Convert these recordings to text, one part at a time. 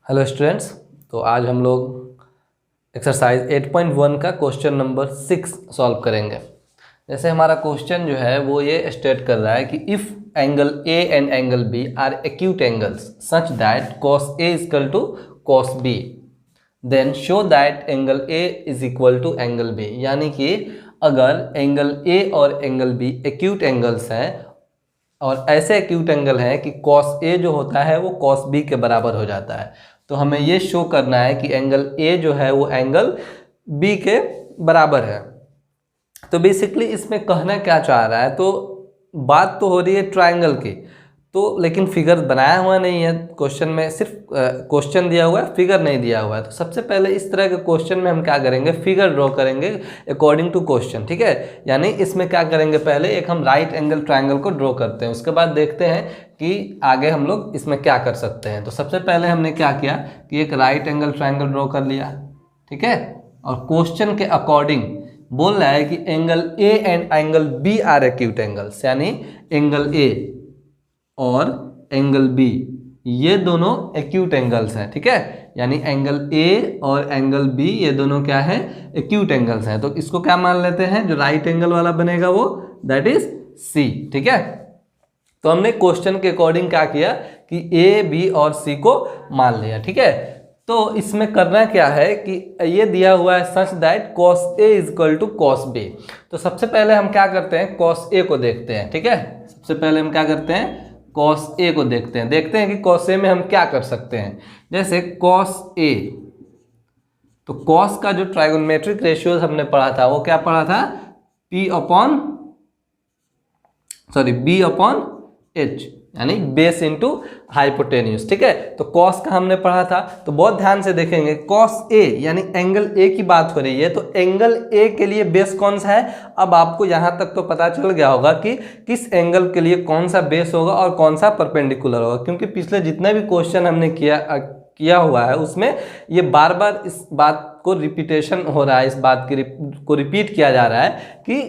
Hello students, तो आज हम लोग एक्सरसाइज 8.1 का क्वेश्चन नंबर 6 सॉल्व करेंगे। जैसे हमारा क्वेश्चन जो है वो ये स्टेट कर रहा है कि if angle A and angle B are acute angles such that cos A is equal to cos B, then show that angle A is equal to angle B. यानी कि अगर एंगल ए और angle B acute angles हैं और ऐसे acute angle हैं कि cos A जो होता है वो कॉस बी के बराबर हो जाता है, तो हमें ये शो करना है कि एंगल ए जो है वो एंगल बी के बराबर है। तो बेसिकली इसमें कहना क्या चाह रहा है, तो बात तो हो रही है ट्रायंगल की, तो लेकिन फिगर बनाया हुआ नहीं है क्वेश्चन में, सिर्फ क्वेश्चन दिया हुआ है, फिगर नहीं दिया हुआ है। तो सबसे पहले इस तरह के क्वेश्चन में हम क्या करेंगे, फिगर ड्रॉ करेंगे अकॉर्डिंग टू क्वेश्चन। ठीक है, यानी इसमें क्या करेंगे, पहले एक हम राइट एंगल ट्रायंगल को ड्रॉ करते हैं, उसके बाद देखते हैं कि आगे हम लोग इसमें क्या कर सकते हैं। तो सबसे पहले हमने क्या किया कि एक राइट एंगल ट्रायंगल ड्रॉ कर लिया। ठीक है, और क्वेश्चन के अकॉर्डिंग बोल रहा है कि angle A and angle B are acute angles, यानी एंगल ए और एंगल बी ये दोनों एक्यूट एंगल्स हैं। ठीक है, यानी एंगल ए और एंगल बी ये दोनों क्या है, एक्यूट एंगल्स हैं। तो इसको क्या मान लेते हैं, जो राइट एंगल वाला बनेगा वो दैट इज सी। ठीक है, तो हमने क्वेश्चन के अकॉर्डिंग क्या किया कि ए बी और सी को मान लिया। ठीक है, तो इसमें करना क्या है कि ये दिया हुआ है such that cos A is equal to cos B. तो सबसे पहले हम क्या करते हैं, कॉस ए को देखते हैं। ठीक है, सबसे पहले हम क्या करते हैं, कॉस ए को देखते हैं कि कॉस ए में हम क्या कर सकते हैं। जैसे कॉस ए, तो कॉस का जो ट्राइगोनोमेट्रिक रेशियोज हमने पढ़ा था वो क्या पढ़ा था, बी अपॉन एच, यानी बेस इंटू हाइपोटेन्यूज। ठीक है, तो कॉस का हमने पढ़ा था, तो बहुत ध्यान से देखेंगे कॉस ए यानी एंगल ए की बात हो रही है, तो एंगल ए के लिए बेस कौन सा है। अब आपको यहां तक तो पता चल गया होगा कि किस एंगल के लिए कौन सा बेस होगा और कौन सा परपेंडिकुलर होगा, क्योंकि पिछले जितने भी क्वेश्चन हमने किया हुआ है उसमें ये बार बार इस बात को रिपीटेशन हो रहा है, इस बात को रिपीट किया जा रहा है कि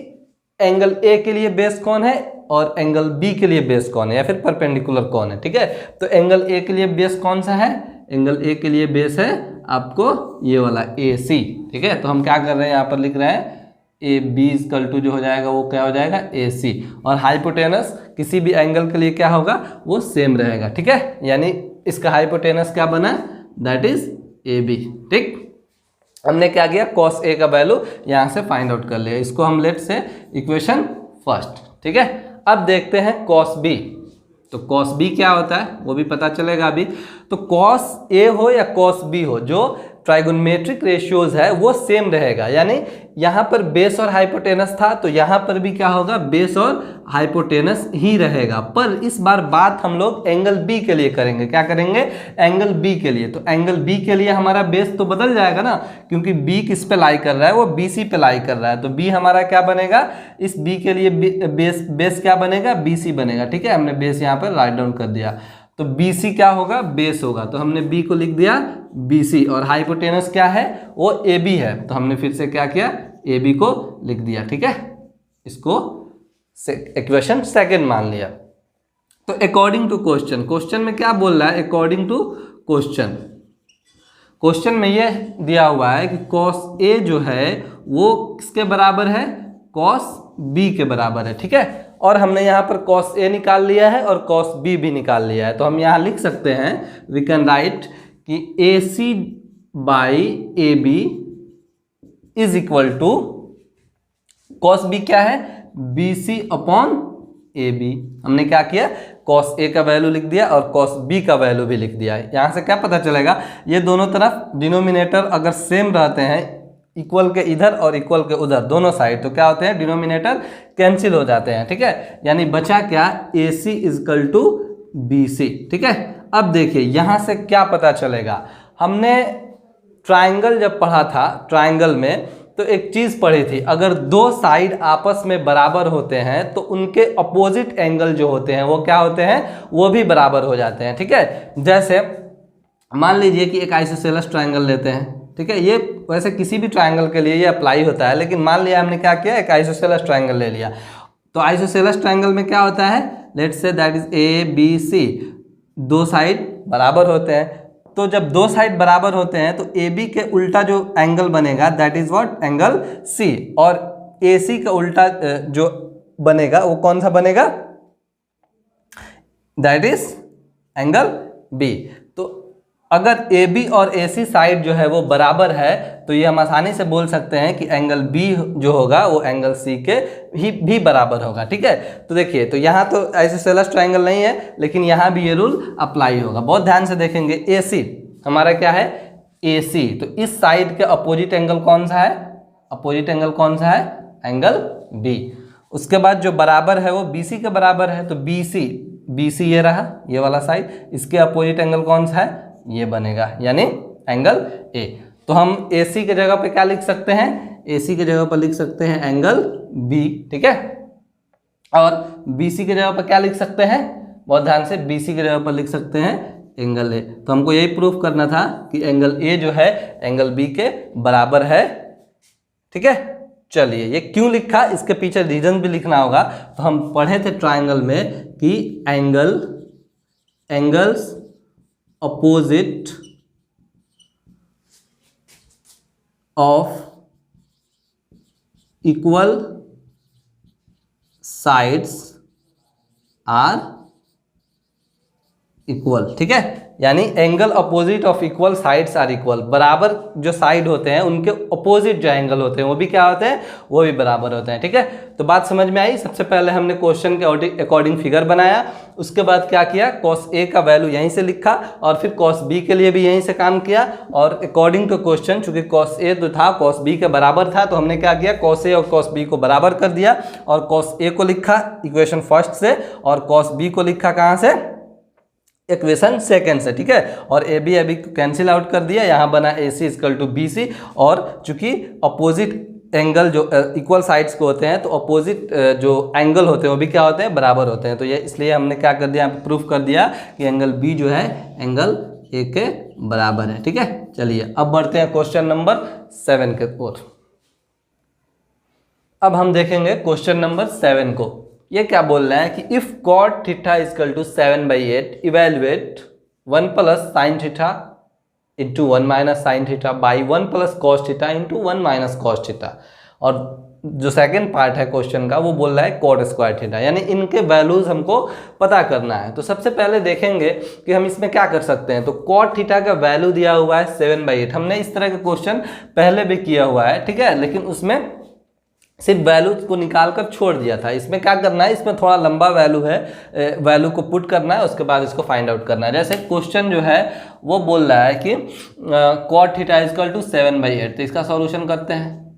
एंगल ए के लिए बेस कौन है और एंगल बी के लिए बेस कौन है या फिर परपेंडिकुलर कौन है। ठीक है, तो एंगल ए के लिए बेस कौन सा है, एंगल ए के लिए बेस है आपको ये वाला ए सी। ठीक है, तो हम क्या कर रहे हैं, यहाँ पर लिख रहे हैं ए बी इक्वल टू जो हो जाएगा वो क्या हो जाएगा ए सी, और हाइपोटेनस किसी भी एंगल के लिए क्या होगा वो सेम रहेगा। ठीक है, यानी इसका हाइपोटेनस क्या बना, दैट इज ए बी। ठीक, हमने क्या किया, कॉस ए का वैल्यू यहाँ से फाइंड आउट कर लिया, इसको हम लेट से इक्वेशन फर्स्ट। ठीक है, अब देखते हैं कॉस बी। तो कॉस बी क्या होता है वो भी पता चलेगा अभी। तो कॉस ए हो या कॉस बी हो, जो ट्राइगोनोमेट्रिक रेशियोज है वो सेम रहेगा, यानी यहाँ पर बेस और हाइपोटेनस था तो यहाँ पर भी क्या होगा, बेस और हाइपोटेनस ही रहेगा। पर इस बार बात हम लोग एंगल बी के लिए करेंगे। क्या करेंगे, एंगल बी के लिए। तो एंगल बी के लिए हमारा बेस तो बदल जाएगा ना, क्योंकि बी किस पे लाई कर रहा है, वो बी सी पे लाई कर रहा है, तो बी हमारा क्या बनेगा, इस बी के लिए बेस क्या बनेगा, बी सी बनेगा। ठीक है, हमने बेस यहाँ पर राइट डाउन कर दिया, तो बी सी क्या होगा, बेस होगा, तो हमने बी को लिख दिया बी सी, और हाइपोटेनस क्या है वो ए बी है, तो हमने फिर से क्या किया, ए बी को लिख दिया। ठीक है, इसको इक्वेशन सेकंड मान लिया। तो अकॉर्डिंग टू क्वेश्चन, क्वेश्चन में क्या बोल रहा है, अकॉर्डिंग टू क्वेश्चन, क्वेश्चन में ये दिया हुआ है कि कॉस ए जो है वो किसके बराबर है, कॉस बी के बराबर है। ठीक है, और हमने यहाँ पर कॉस ए निकाल लिया है और कॉस बी भी निकाल लिया है, तो हम यहाँ लिख सकते हैं, वी कैन राइट कि A C by A B is equal to cos B क्या है, B C upon A B. हमने क्या किया, कॉस ए का वैल्यू लिख दिया और कॉस बी का वैल्यू भी लिख दिया है। यहाँ से क्या पता चलेगा, ये दोनों तरफ डिनोमिनेटर अगर सेम रहते हैं, इक्वल के इधर और इक्वल के उधर दोनों साइड, तो क्या होते हैं, डिनोमिनेटर कैंसिल हो जाते हैं। ठीक है, यानी बचा क्या, ए सी इजकल टू बी सी। ठीक है, अब देखिए यहाँ से क्या पता चलेगा, हमने ट्राइंगल जब पढ़ा था, ट्राइंगल में तो एक चीज़ पढ़ी थी, अगर दो साइड आपस में बराबर होते हैं तो उनके अपोजिट एंगल जो होते हैं वो क्या होते हैं, वो भी बराबर हो जाते हैं। ठीक है, जैसे मान लीजिए कि एक आइसोसेलेस ट्राइंगल लेते हैं। ठीक है, ये वैसे किसी भी ट्राइंगल के लिए ये अप्लाई होता है, लेकिन मान लिया हमने क्या किया, एक आइसोसेलेस ट्राइंगल ले लिया। तो आइसोसेलेस ट्राइंगल में क्या होता है, let's say that is A B C, दो साइड बराबर होते हैं, तो जब दो साइड बराबर होते हैं तो ए बी के उल्टा जो एंगल बनेगा that is what, angle C, और ए सी का उल्टा जो बनेगा वो कौन सा बनेगा, दैट इज एंगल बी। तो अगर ए बी और ए सी साइड जो है वो बराबर है तो ये हम आसानी से बोल सकते हैं कि एंगल बी जो होगा वो एंगल सी के भी बराबर होगा। ठीक है, तो देखिए, तो यहाँ तो आइसोसेलेस ट्रायंगल नहीं है, लेकिन यहाँ भी ये रूल अप्लाई होगा। बहुत ध्यान से देखेंगे, ए सी हमारा क्या है, ए सी, तो इस साइड के अपोजिट एंगल कौन सा है, अपोजिट एंगल कौन सा है, एंगल बी। उसके बाद जो बराबर है वो बी सी के बराबर है, तो बी सी ये रहा, ये वाला साइड, इसके अपोजिट एंगल कौन सा है, ये बनेगा, यानी एंगल ए। तो हम ए सी के जगह पे क्या लिख सकते हैं, ए सी के जगह पर लिख सकते हैं एंगल बी। ठीक है, और बी सी के जगह पर क्या लिख सकते हैं, बहुत ध्यान से, बी सी के जगह पर लिख सकते हैं एंगल ए। तो हमको यही प्रूफ करना था कि एंगल ए जो है एंगल बी के बराबर है। ठीक है, चलिए, ये क्यों लिखा, इसके पीछे रीजन भी लिखना होगा। तो हम पढ़े थे ट्रायंगल में कि angles opposite of equal sides are equal. ठीक है, यानी angle opposite of equal sides are equal, बराबर जो साइड होते हैं उनके अपोजिट जो एंगल होते हैं वो भी क्या होते हैं, वो भी बराबर होते हैं। ठीक है, तो बात समझ में आई। सबसे पहले हमने क्वेश्चन के अकॉर्डिंग फिगर बनाया, उसके बाद क्या किया, कॉस ए का वैल्यू यहीं से लिखा, और फिर कॉस बी के लिए भी यहीं से काम किया, और अकॉर्डिंग टू क्वेश्चन, चूंकि कॉस ए जो था कॉस बी के बराबर था, तो हमने क्या किया, कॉस ए और कॉस बी को बराबर कर दिया, और कॉस ए को लिखा इक्वेशन फर्स्ट से, और कॉस बी को लिखा कहाँ से, इक्वेशन सेकेंड से। ठीक है, और ए बी अभी कैंसिल आउट कर दिया, यहाँ बना ए सी इक्वल टू बी सी, और चूंकि अपोजिट एंगल जो इक्वल साइड्स को होते हैं तो अपोजिट जो एंगल होते हैं वो भी क्या होते हैं, बराबर होते हैं। तो ये इसलिए हमने क्या कर दिया, प्रूफ कर दिया कि एंगल बी जो है एंगल ए के बराबर है। ठीक है, चलिए अब बढ़ते हैं क्वेश्चन नंबर 7 के ओर। अब हम देखेंगे क्वेश्चन नंबर 7 को। ये क्या बोल रहा है कि if cot theta equal to 7/8 evaluate 1 plus sine theta into 1 minus sine theta by 1 plus cos theta into 1 minus cos theta. और जो सेकंड पार्ट है क्वेश्चन का वो बोल रहा है cot स्क्वायर थीटा, यानी इनके वैल्यूज हमको पता करना है। तो सबसे पहले देखेंगे कि हम इसमें क्या कर सकते हैं। तो cot थीटा का वैल्यू दिया हुआ है 7/8, हमने इस तरह का क्वेश्चन पहले भी किया हुआ है। ठीक है, लेकिन उसमें सिर्फ वैल्यू को निकाल कर छोड़ दिया था। इसमें क्या करना है, इसमें थोड़ा लंबा वैल्यू है, वैल्यू को पुट करना है, उसके बाद इसको फाइंड आउट करना है। जैसे क्वेश्चन जो है वो बोल रहा है कि cot थीटा इक्वल टू 7/8, तो इसका सॉल्यूशन करते हैं।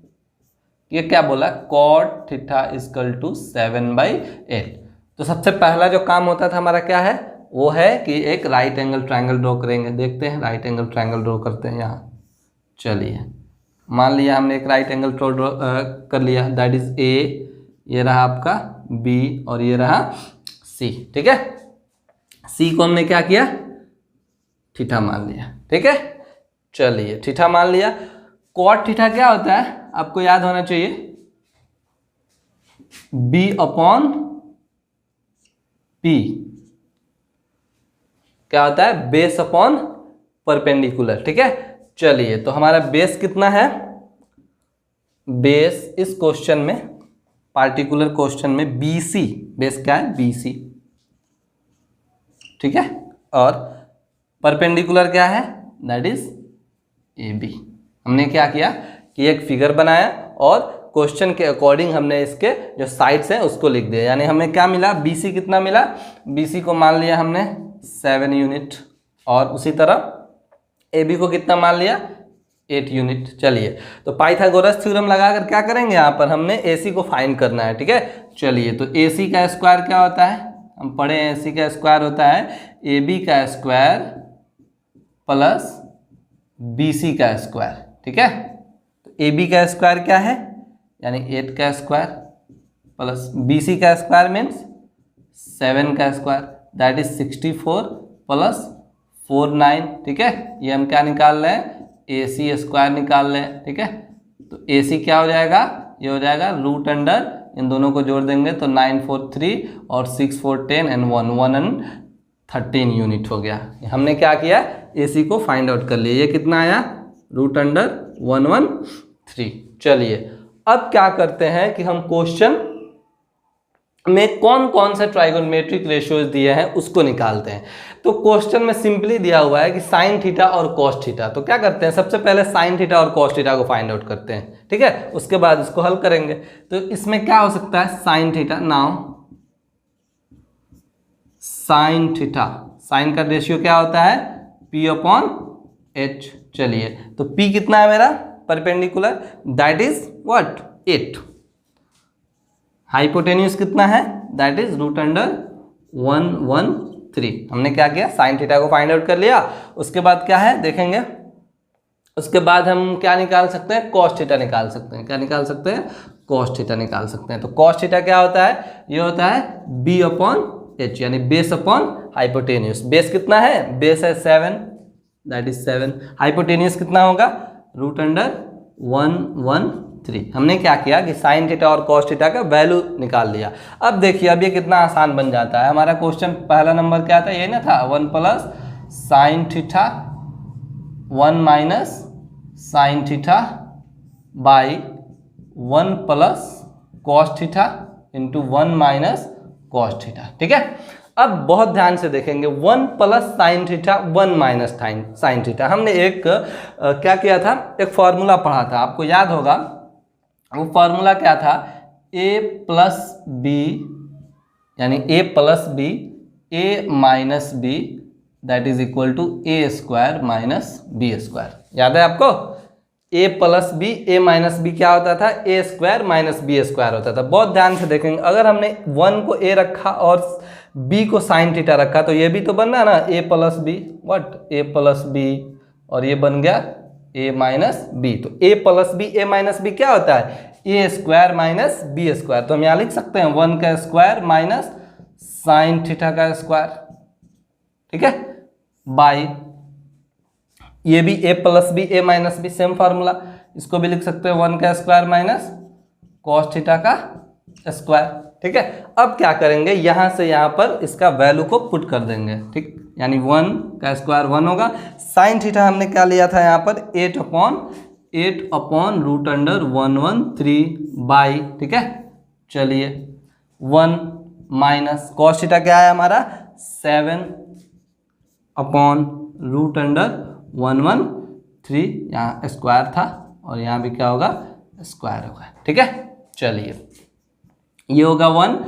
ये क्या बोला, cot थीटा इक्वल टू 7/8। तो सबसे पहला जो काम होता था हमारा क्या है, वो है कि एक राइट एंगल ट्रायंगल ड्रॉ करेंगे। देखते हैं, राइट एंगल ट्रायंगल ड्रॉ करते हैं यहाँ। चलिए, मान लिया हमने एक राइट एंगल ड्रॉ कर लिया, दैट इज ए, ये रहा आपका बी, और ये रहा सी। ठीक है, सी को हमने क्या किया, थीटा मान लिया। ठीक है, चलिए थीटा मान लिया। cot थीटा क्या होता है, आपको याद होना चाहिए, बी अपॉन पी। क्या होता है, बेस अपॉन परपेंडिकुलर। ठीक है, चलिए, तो हमारा बेस कितना है, बेस इस क्वेश्चन में, पार्टिकुलर क्वेश्चन में BC, बेस क्या है, BC। ठीक है, और परपेंडिकुलर क्या है, दैट इज AB। हमने क्या किया कि एक फिगर बनाया और क्वेश्चन के अकॉर्डिंग हमने इसके जो साइड्स हैं उसको लिख दिया। यानी हमें क्या मिला, BC कितना मिला, BC को मान लिया हमने 7 यूनिट, और उसी तरह AB को कितना मान लिया, 8 यूनिट। चलिए, तो पाइथागोरस थ्योरम लगाकर क्या करेंगे, यहाँ पर हमने AC को फाइंड करना है। ठीक है, चलिए, तो AC का स्क्वायर क्या होता है, हम पढ़े हैं, AC का स्क्वायर होता है AB का स्क्वायर प्लस BC का स्क्वायर। ठीक है, तो AB का स्क्वायर क्या है, यानी 8 का स्क्वायर प्लस BC का स्क्वायर मीन्स 7 का स्क्वायर, दैट इज 64 प्लस 4 9। ठीक है, ये हम क्या निकाल रहे हैं, AC स्क्वायर निकाल रहे हैं। ठीक है, तो AC क्या हो जाएगा, ये हो जाएगा रूट अंडर, इन दोनों को जोड़ देंगे तो 9 4 3 और 6 4 10 एंड 1 1 एंड 13 यूनिट हो गया। हमने क्या किया, AC को फाइंड आउट कर लिया। ये कितना आया, √113। चलिए अब क्या करते हैं कि हम क्वेश्चन में कौन कौन से ट्राइगोनोमेट्रिक रेशियोज दिए हैं उसको निकालते हैं। तो क्वेश्चन में सिंपली दिया हुआ है कि साइन थीटा और कॉस थीटा। तो क्या करते हैं, सबसे पहले साइन थीटा और कॉस थीटा को फाइंड आउट करते हैं, ठीक है, उसके बाद इसको हल करेंगे। तो इसमें क्या हो सकता है, sine theta, now sine theta, sine का रेशियो क्या होता है, P/H। चलिए तो P कितना है मेरा, perpendicular, that is what, 8। Hypotenuse कितना है, दैट इज √113। हमने क्या किया, साइन थीटा को फाइंड आउट कर लिया। उसके बाद क्या है देखेंगे, उसके बाद हम क्या निकाल सकते हैं, कॉस थीटा निकाल सकते हैं। क्या निकाल सकते हैं, कॉस थीटा निकाल सकते हैं। तो कॉस थीटा क्या होता है, ये होता है B/H, यानी बेस अपॉन हाइपोटेन्यूज। बेस कितना है, बेस है 7, दैट इज 7। हाइपोटेन्यूज कितना होगा, √113। हमने क्या किया कि साइन थीटा और कॉस थीटा का वैल्यू निकाल लिया। अब देखिए अब ये कितना आसान बन जाता है। हमारा क्वेश्चन पहला नंबर क्या था, ये ना था 1 + sine theta 1 - sign theta by 1 + cos theta into 1 - cos theta, ठीक है। अब बहुत ध्यान से देखेंगे, 1 + साइन थीटा 1 - साइन थीटा। हमने एक क्या किया था, एक फॉर्मूला पढ़ा था, आपको याद होगा। वो फॉर्मूला क्या था, A + B यानी A + B A - B that is equal to A² - B²। याद है आपको, A + B A - B क्या होता था, A² - B² होता था। बहुत ध्यान से देखेंगे, अगर हमने 1 को A रखा और B को साइन थीटा रखा तो ये भी तो बनना ना, A + B what, A + B, और ये बन गया A - B। तो A + B A - B क्या होता है, A² - B²। तो हम यहाँ लिख सकते हैं 1 का स्क्वायर माइनस साइन थीटा का स्क्वायर, ठीक है, बाई ये भी A + B A - B, same formula, इसको भी लिख सकते हैं 1 का स्क्वायर माइनस कॉस थीटा का स्क्वायर, ठीक है। अब क्या करेंगे, यहाँ से यहाँ पर इसका वैल्यू को पुट कर देंगे, ठीक, यानी 1 का स्क्वायर 1 होगा। साइन थीटा हमने क्या लिया था यहाँ पर, 8/√113 बाई, ठीक है। चलिए 1 माइनस कॉस थीटा क्या है हमारा, 7/√113, यहाँ स्क्वायर था और यहाँ भी क्या होगा, स्क्वायर होगा, ठीक है। चलिए ये होगा 1,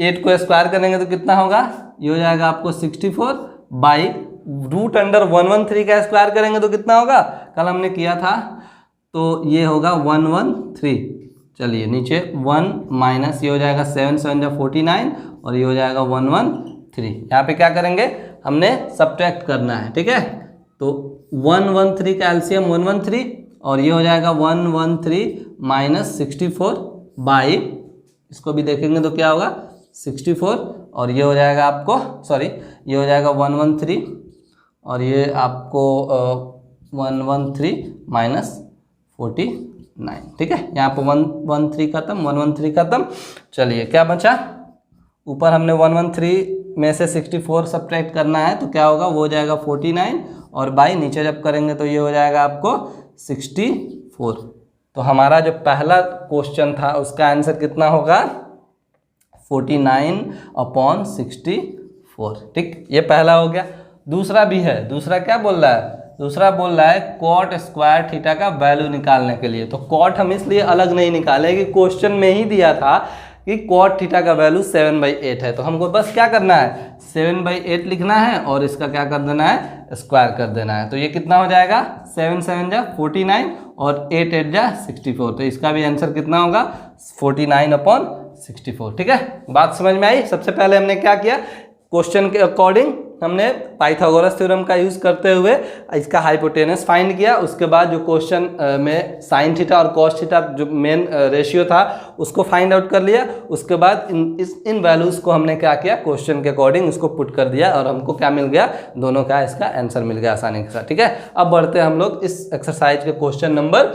8 को स्क्वायर करेंगे तो कितना होगा, ये हो जाएगा आपको 64 बाई √113 का स्क्वायर करेंगे तो कितना होगा, कल हमने किया था तो ये होगा 113। चलिए नीचे 1 माइनस ये हो जाएगा 7 7 जा 49 और ये हो जाएगा 113। यहाँ पे क्या करेंगे, हमने सब्ट्रैक्ट करना है, ठीक है। तो 113 का एलसीएम 113 और ये हो जाएगा 113 माइनस 64 बाई, इसको भी देखेंगे तो क्या होगा 64 और ये हो जाएगा आपको, सॉरी ये हो जाएगा 113 और ये आपको 113 माइनस 49, ठीक है। यहाँ पर 113 खत्म, 113 खत्म। चलिए क्या बचा, ऊपर हमने 113 में से 64 सब्ट्रैक्ट करना है तो क्या होगा, वो हो जाएगा 49 और बाई नीचे जब करेंगे तो ये हो जाएगा आपको 64। तो हमारा जो पहला क्वेश्चन था उसका आंसर कितना होगा, 49/64, ठीक, ये पहला हो गया। दूसरा भी है, दूसरा क्या बोल रहा है, दूसरा बोल रहा है कॉट स्क्वायर थीटा का वैल्यू निकालने के लिए। तो कॉट हम इसलिए अलग नहीं निकाले कि क्वेश्चन में ही दिया था कि कॉट थीटा का वैल्यू 7/8 है, तो हमको बस क्या करना है 7/8 लिखना है और इसका क्या कर देना है, स्क्वायर कर देना है। तो ये कितना हो जाएगा, 7 7 जा 49 और 8 8 जा 64। तो इसका भी आंसर कितना होगा, 49/64, ठीक है। बात समझ में आई। सबसे पहले हमने क्या किया, क्वेश्चन के अकॉर्डिंग हमने पाइथागोरस थ्योरम का यूज़ करते हुए इसका हाइपोटेनस फाइंड किया। उसके बाद जो क्वेश्चन में साइन थीटा और कॉस थीटा जो मेन रेशियो था उसको फाइंड आउट कर लिया। उसके बाद इन वैल्यूज़ को हमने क्या किया, क्वेश्चन के अकॉर्डिंग उसको पुट कर दिया और हमको क्या मिल गया, दोनों का इसका आंसर मिल गया आसानी के साथ, ठीक है। अब बढ़ते हैं हम लोग इस एक्सरसाइज के क्वेश्चन नंबर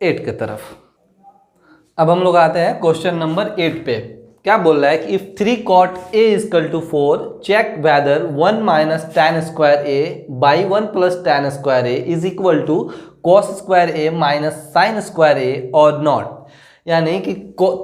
8 की तरफ। अब हम लोग आते हैं क्वेश्चन नंबर 8 पे। क्या बोल रहा है कि if 3 cot a equal to 4 check whether 1 minus tan square a by 1 plus tan square a is equal to cos square a minus sine square a और नॉट। यानी कि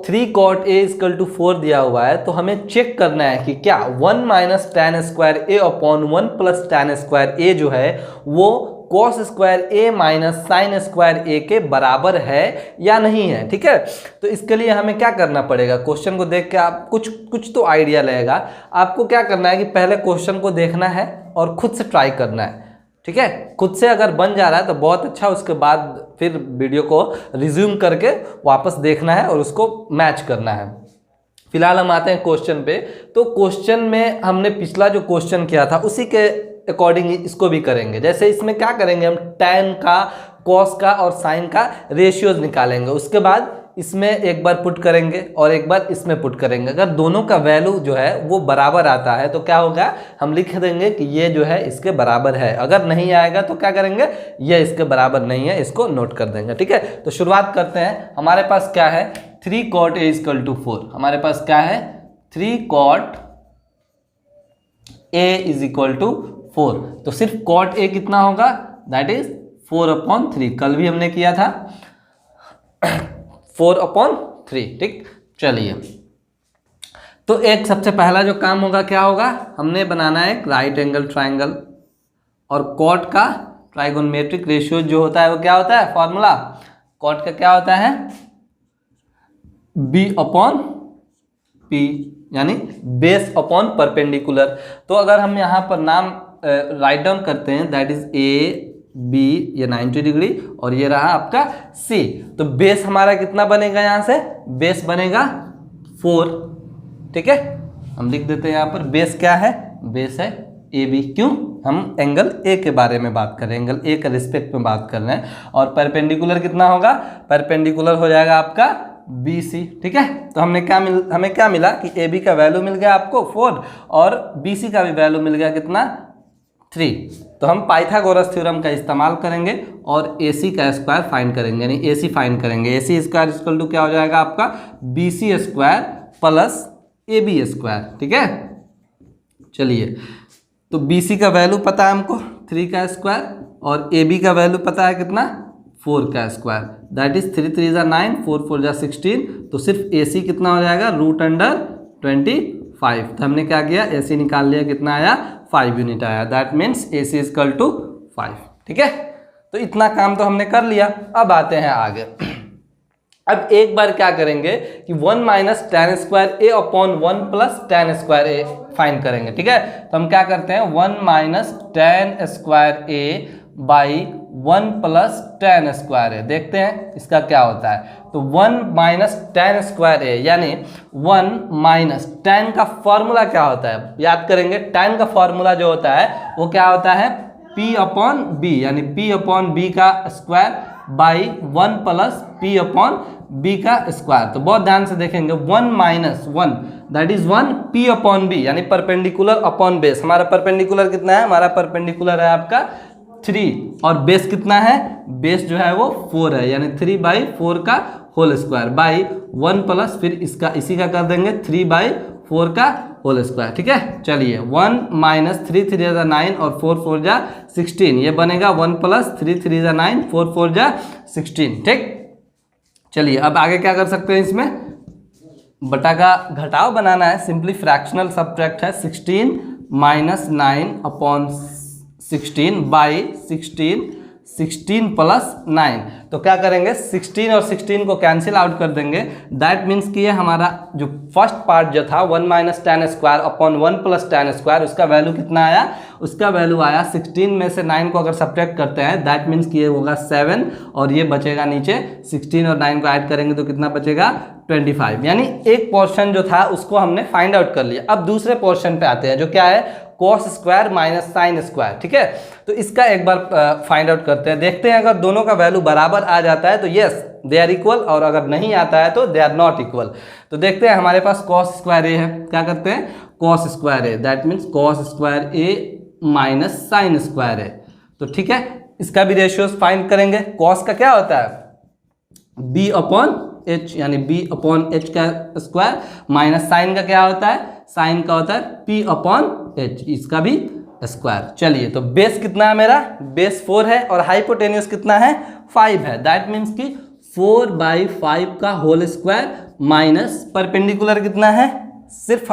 3 cot a इजकल टू 4 दिया हुआ है, तो हमें check करना है कि क्या 1 minus tan square a upon 1 plus tan square a जो है वो cos square a minus sine square a के बराबर है या नहीं है। ठीक है, तो इसके लिए हमें क्या करना पड़ेगा, क्वेश्चन को देख के आप कुछ तो आइडिया लगेगा। आपको क्या करना है कि पहले क्वेश्चन को देखना है और खुद से ट्राई करना है। ठीक है, खुद से अगर बन जा रहा है तो बहुत अच्छा, उसके बाद फिर वीडियो को रिज्यूम करके वापस देखना है और उसको मैच करना है। फिलहाल हम आते हैं क्वेश्चन पे। तो क्वेश्चन में हमने पिछला जो क्वेश्चन किया था उसी के अकॉर्डिंग इसको भी करेंगे। जैसे इसमें क्या करेंगे, हम tan का, cos का और sin का रेशियोज निकालेंगे। उसके बाद इसमें एक बार पुट करेंगे और एक बार इसमें पुट करेंगे। अगर दोनों का वैल्यू जो है वो बराबर आता है तो क्या होगा, हम लिख देंगे कि ये जो है इसके बराबर है। अगर नहीं आएगा तो क्या करेंगे, ये इसके बराबर नहीं है, इसको नोट कर देंगे। ठीक है, तो शुरुआत करते हैं। हमारे पास क्या है, 3 cot a इजकल टू 4। हमारे पास क्या है, 3 cot a is equal to 4। तो सिर्फ cot a कितना होगा, दैट इज 4/3। कल भी हमने किया था 4/3। ठीक, चलिए तो एक सबसे पहला जो काम होगा क्या होगा, हमने बनाना है एक राइट एंगल ट्राइंगल और cot का ट्राइगोनोमेट्रिक रेशियो जो होता है वो क्या होता है, फॉर्मूला cot का क्या होता है, b/p यानी बेस अपॉन परपेंडिकुलर। तो अगर हम यहाँ पर नाम राइट डाउन करते हैं, दैट इज a b, ये 90 डिग्री और ये रहा आपका c। तो बेस हमारा कितना बनेगा, यहाँ से बेस बनेगा 4। ठीक है, हम लिख देते हैं यहाँ पर बेस क्या है, बेस है AB। क्यों, हम एंगल A के बारे में बात कर रहे हैं, एंगल A के रिस्पेक्ट में बात कर रहे हैं। और परपेंडिकुलर कितना होगा, परपेंडिकुलर हो जाएगा आपका BC। ठीक है, तो हमें क्या मिला कि AB का वैल्यू मिल गया आपको 4 और BC का भी वैल्यू मिल गया कितना, 3। तो हम पाइथागोरस थ्योरम का इस्तेमाल करेंगे और AC का स्क्वायर फाइंड करेंगे, यानी AC फाइंड करेंगे। AC स्क्वायर इक्वल टू क्या हो जाएगा आपका, BC square plus AB square. ठीक है, चलिए तो BC का वैल्यू पता है हमको 3 का स्क्वायर और AB का वैल्यू पता है कितना, 4 का स्क्वायर, दैट इज 3 3 जा 9, 4 4 जा 16। तो सिर्फ AC कितना हो जाएगा, √25। तो हमने क्या किया, AC निकाल लिया, कितना आया, 5 यूनिट आया। That means AC equal to 5। ठीक है, तो इतना काम तो हमने कर लिया। अब आते हैं आगे। अब एक बार क्या करेंगे कि 1 minus tan square a upon 1 plus tan square a find करेंगे। ठीक है, तो हम क्या करते हैं, 1 minus tan square a by 1 plus tan square a, देखते हैं इसका क्या होता है। तो 1 माइनस tan स्क्वायर a यानी 1 माइनस tan का फॉर्मूला क्या होता है, याद करेंगे। tan का फॉर्मूला जो होता है वो क्या होता है, p/b, यानी p/b का स्क्वायर बाई 1 प्लस p/b का स्क्वायर। तो बहुत ध्यान से देखेंगे, 1 माइनस 1 दैट इज 1 p/b, यानी परपेंडिकुलर अपॉन बेस। हमारा परपेंडिकुलर कितना है, हमारा परपेंडिकुलर है आपका 3 और बेस कितना है, बेस जो है वो 4 है, यानी 3/4 का होल स्क्वायर बाई 1 प्लस फिर इसका इसी का कर देंगे 3/4 का होल स्क्वायर। ठीक है, चलिए 1 माइनस 3 3 जा 9 और 4 4 जा 16, ये बनेगा 1 प्लस 3 3 जा 9, 4 4 जा 16। ठीक, चलिए अब आगे क्या कर सकते हैं, इसमें बटा का घटाव बनाना है, सिंपली फ्रैक्शनल सब्ट्रैक्ट है। 16 माइनस 9 अपॉन 16 बाई 16 प्लस 9। तो क्या करेंगे, 16 और 16 को कैंसिल आउट कर देंगे। दैट मीन्स कि ये हमारा जो फर्स्ट पार्ट जो था 1 minus tan square upon 1 plus tan square, उसका वैल्यू कितना आया, उसका वैल्यू आया 16 में से 9 को अगर सब्ट्रैक्ट करते हैं दैट मीन्स कि ये होगा 7 और ये बचेगा नीचे 16 और 9 को ऐड करेंगे तो कितना बचेगा, 25। यानी एक पोर्शन जो था उसको हमने फाइंड आउट कर लिया। अब दूसरे पोर्शन पे आते हैं जो क्या है, cos square minus sine square. ठीक है, तो इसका एक बार फाइंड आउट करते हैं, देखते हैं अगर दोनों का वैल्यू बराबर आ जाता है तो यस दे आर इक्वल, और अगर नहीं आता है तो दे आर नॉट इक्वल। तो देखते हैं, हमारे पास cos स्क्वायर a है, क्या करते हैं, cos square a, that means cos square a minus sine square a। तो ठीक है, इसका भी रेशियोज फाइंड करेंगे। cos का क्या होता है, b/p एच यानी बी अपॉन एच का स्क्वायर माइनस साइन का क्या होता है, साइन का होता है पी अपॉन एच, इसका भी स्क्वायर। चलिए तो बेस कितना है मेरा, बेस 4 है और हाइपोटेन्यूस कितना है 5 है। दैट मीन्स कि 4/5 का होल स्क्वायर माइनस परपेंडिकुलर कितना है, सिर्फ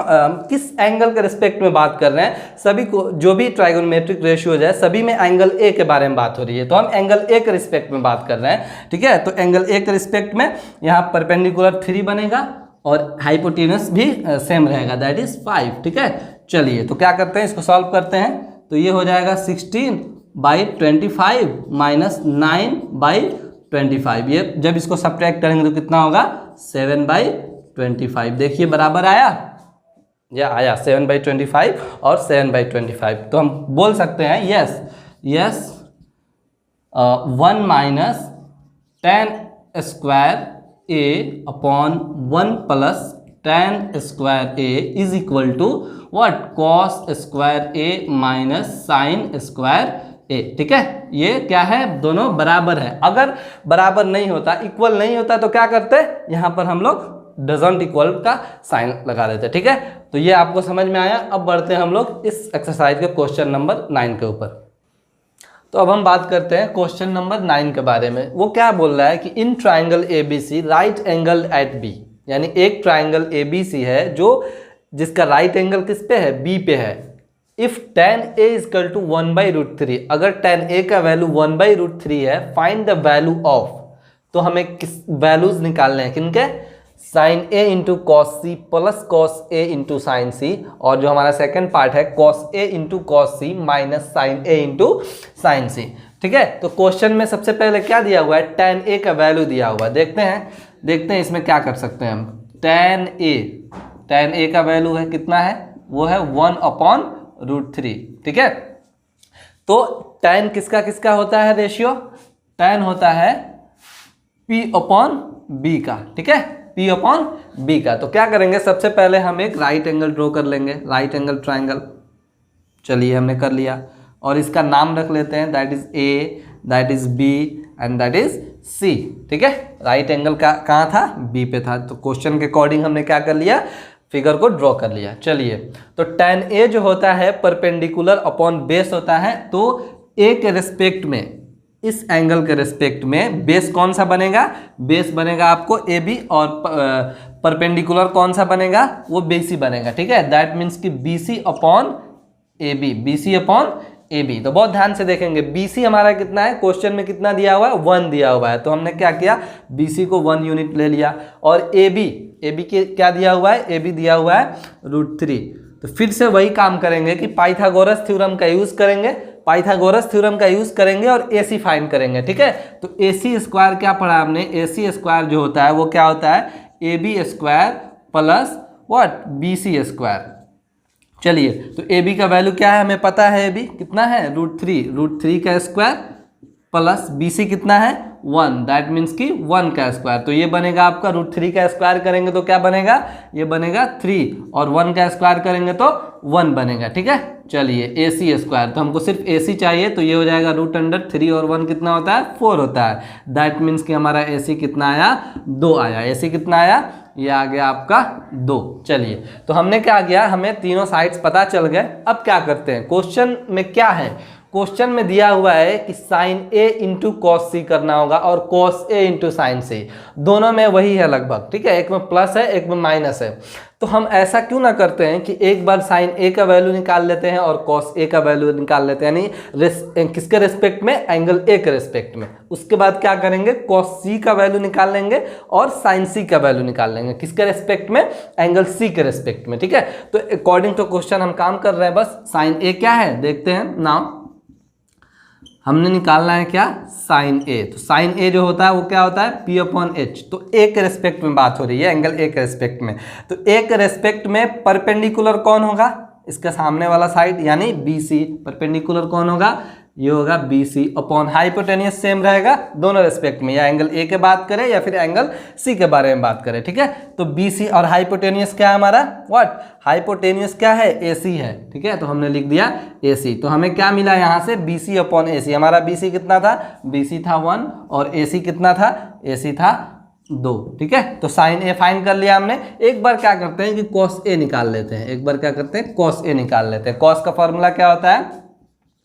किस एंगल के रिस्पेक्ट में बात कर रहे हैं, सभी को जो भी ट्राइगोनोमेट्रिक रेशियोज है सभी में एंगल ए के बारे में बात हो रही है, तो हम एंगल ए के रिस्पेक्ट में बात कर रहे हैं। ठीक है, तो एंगल ए के रिस्पेक्ट में यहाँ परपेंडिकुलर 3 बनेगा और हाइपोटेन्यूस भी सेम रहेगा, दैट इज 5। ठीक है, चलिए तो क्या करते हैं, इसको सॉल्व करते हैं। तो ये हो जाएगा 16/25 माइनस 9/25। ये जब इसको सब्ट्रैक्ट करेंगे तो कितना होगा 7/25। देखिए बराबर आया, या आया 7/25 और 7/25। तो हम बोल सकते हैं yes 1 minus tan square a upon 1 plus tan square a is equal to what, cos square a minus sin square a। ठीक है, ये क्या है, दोनों बराबर है। अगर बराबर नहीं होता, इक्वल नहीं होता तो क्या करते, यहाँ पर हम लोग डजंट इक्वल का साइन लगा देते। ठीक है, तो ये आपको समझ में आया। अब बढ़ते हैं हम लोग इस एक्सरसाइज के क्वेश्चन नंबर 9 के ऊपर। तो अब हम बात करते हैं क्वेश्चन नंबर 9 के बारे में। वो क्या बोल रहा है कि in triangle ABC right angle at B, यानी एक ट्राइंगल ABC है जो जिसका राइट एंगल किस पे है, B पे है। If tan A equal to 1/√3, अगर tan A का वैल्यू 1/√3 है, फाइंड द वैल्यू ऑफ, तो हमें किस वैल्यूज निकालने हैं, किनके, sin A into cos C plus cos A into sine C, और जो हमारा सेकंड पार्ट है cos A into cos C minus sine A into sine C. ठीक है, तो क्वेश्चन में सबसे पहले क्या दिया हुआ है, tan A का वैल्यू दिया हुआ है। देखते हैं इसमें क्या कर सकते हैं हम। tan A का वैल्यू है कितना है, वो है 1/√3। ठीक है, तो tan किसका होता है रेशियो, tan होता है P/B का। ठीक है, P/B का। तो क्या करेंगे, सबसे पहले हम एक राइट एंगल ड्रॉ कर लेंगे, राइट एंगल ट्राइंगल। चलिए हमने कर लिया और इसका नाम रख लेते हैं, that is A, that is B and that is C। ठीक है, राइट एंगल का कहाँ था, B पे था। तो क्वेश्चन के अकॉर्डिंग हमने क्या कर लिया, फिगर को ड्रॉ कर लिया। चलिए तो tan A जो होता है परपेंडिकुलर अपॉन बेस होता है, तो A के रिस्पेक्ट में, इस एंगल के रिस्पेक्ट में बेस कौन सा बनेगा, बेस बनेगा आपको AB और परपेंडिकुलर कौन सा बनेगा, वो BC बनेगा। ठीक है, दैट मीन्स कि BC अपॉन AB। तो बहुत ध्यान से देखेंगे, BC हमारा कितना है, क्वेश्चन में कितना दिया हुआ है, 1 दिया हुआ है। तो हमने क्या किया, BC को 1 यूनिट ले लिया, और AB के क्या दिया हुआ है, AB दिया हुआ है √3। तो फिर से वही काम करेंगे कि पाइथागोरस थ्योरम का यूज करेंगे, और AC फाइंड करेंगे। ठीक है, तो AC स्क्वायर क्या पढ़ा हमने, AC स्क्वायर जो होता है वो क्या होता है, AB square plus what, BC square. चलिए तो AB का वैल्यू क्या है, हमें पता है AB कितना है, √3 का स्क्वायर प्लस BC कितना है 1, दैट मीन्स कि 1 का स्क्वायर। तो ये बनेगा आपका √3 का स्क्वायर करेंगे तो क्या बनेगा, ये बनेगा 3, और 1 का स्क्वायर करेंगे तो 1 बनेगा। ठीक है, चलिए AC स्क्वायर, तो हमको सिर्फ AC चाहिए, तो ये हो जाएगा √3 और 1 कितना होता है, 4 होता है। दैट मीन्स कि हमारा AC कितना आया, 2 आया। AC कितना आया, ये आ गया आपका 2। चलिए तो हमने क्या किया, हमें तीनों साइड्स पता चल गए। अब क्या करते हैं, क्वेश्चन में क्या है, क्वेश्चन में दिया हुआ है कि sin A इंटू कॉस सी करना होगा और cos A इंटू साइन सी, दोनों में वही है लगभग। ठीक है, एक में प्लस है एक में माइनस है। तो हम ऐसा क्यों ना करते हैं कि एक बार sin A का वैल्यू निकाल लेते हैं और cos A का वैल्यू निकाल लेते हैं, यानी किसके रिस्पेक्ट में, एंगल A के रिस्पेक्ट में। उसके बाद क्या करेंगे, cos C का वैल्यू निकाल लेंगे और sin C का वैल्यू निकाल लेंगे, किसके रिस्पेक्ट में, एंगल C के रिस्पेक्ट में। ठीक है, तो अकॉर्डिंग टू क्वेश्चन हम काम कर रहे हैं। बस sin A क्या है देखते हैं। नाउ हमने निकालना है क्या, sin A। तो sin A जो होता है वो क्या होता है, P/H। तो A के रेस्पेक्ट में बात हो रही है, एंगल A के रेस्पेक्ट में। तो A के रेस्पेक्ट में परपेंडिकुलर कौन होगा, इसका सामने वाला साइड यानी BC। परपेंडिकुलर कौन होगा, ये होगा BC अपॉन हाइपोटेनियस सेम रहेगा दोनों रेस्पेक्ट में, या एंगल A के बात करें या फिर एंगल C के बारे में बात करें। ठीक है, तो BC और हाइपोटेनियस क्या है हमारा, व्हाट, हाइपोटेनियस क्या है, AC है। ठीक है, तो हमने लिख दिया AC। तो हमें क्या मिला यहाँ से, BC अपॉन AC। हमारा BC कितना था, BC था 1 और AC कितना था, AC था 2, ठीक है। तो साइन ए फाइंड कर लिया हमने। एक बार क्या करते हैं कि कॉस ए निकाल लेते हैं, एक बार क्या करते हैं कॉस ए निकाल लेते हैं। कॉस का फॉर्मूला क्या होता है,